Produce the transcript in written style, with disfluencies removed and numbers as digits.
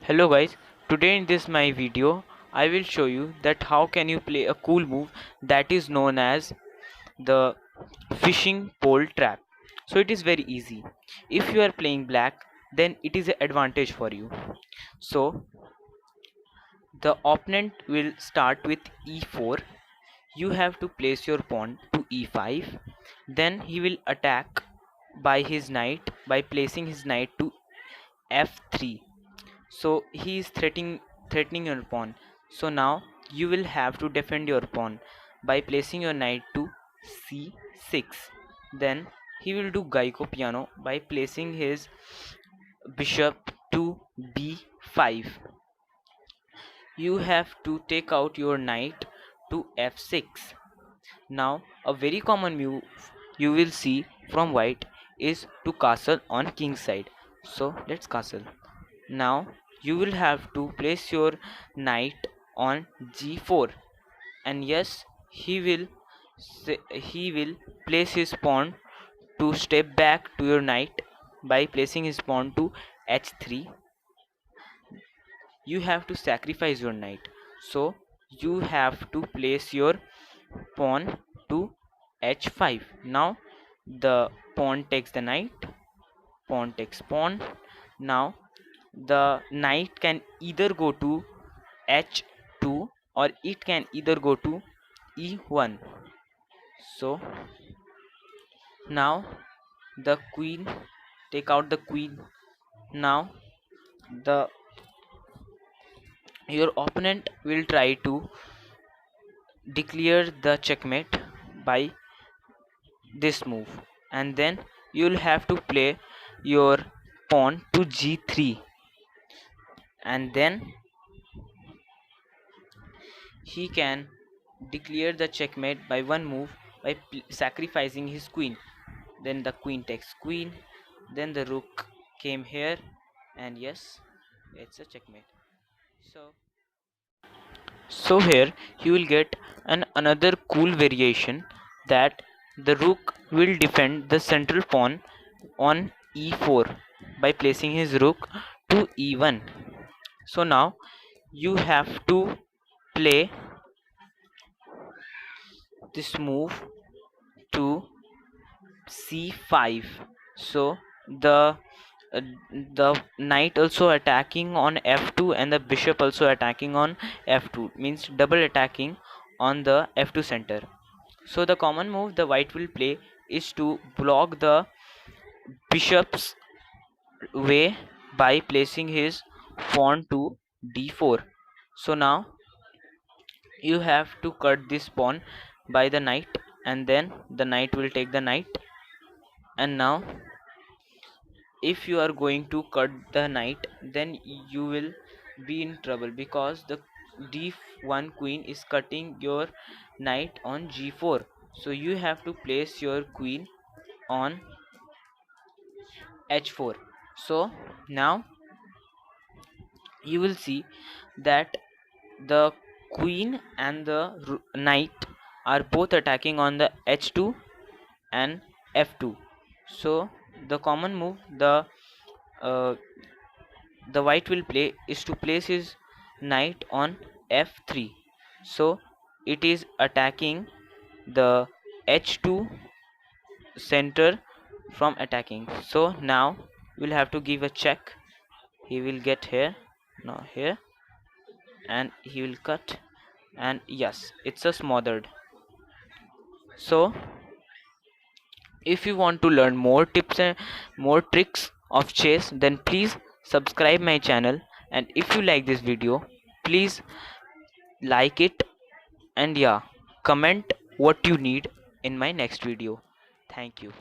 Hello guys, today in this my video I will show you that how can you play a cool move that is known as the fishing pole trap. So it is very easy. If you are playing black, then it is an advantage for you. So the opponent will start with e4. You have to place your pawn to e5. Then he will attack by his knight by placing his knight to f3. So he is threatening your pawn. So now you will have to defend your pawn by placing your knight to c6. Then he will do Geico piano by placing his bishop to b5. You have to take out your knight to f6. Now a very common move you will see from white is to castle on king's side. So let's castle. Now you will have to place your knight on g4, and yes, he will place his pawn to step back to your knight by placing his pawn to h3. You have to sacrifice your knight, so you have to place your pawn to h5. Now the pawn takes the knight, pawn takes pawn. Now the knight can either go to h2 or it can either go to e1. So now the queen, take out the queen. Now the your opponent will try to declare the checkmate by this move, and then you'll have to play your pawn to g3, and then he can declare the checkmate by one move by sacrificing his queen. Then the queen takes queen, then the rook came here, and yes, it's a checkmate. So here you will get another cool variation, that the rook will defend the central pawn on e4 by placing his rook to e1. So now you have to play this move to c5. So the uh, the knight also attacking on f2 and the bishop also attacking on f2, means double attacking on the f2 center. So the common move the white will play is to block the bishop's way by placing his pawn to d4. So now you have to cut this pawn by the knight, and then the knight will take the knight. And now if you are going to cut the knight, then you will be in trouble, because the d1 queen is cutting your knight on g4. So you have to place your queen on h4. So now you will see that the queen and the knight are both attacking on the h2 and f2. So the common move uh, the white will play is to place his knight on f3. So it is attacking the h2 center from attacking. So now we'll have to give a check. He will get here, now here, and he will cut, and yes, it's a smothered. So if you want to learn more tips and more tricks of chess, then please subscribe my channel, and if you like this video, please like it, and yeah, comment what you need in my next video. Thank you.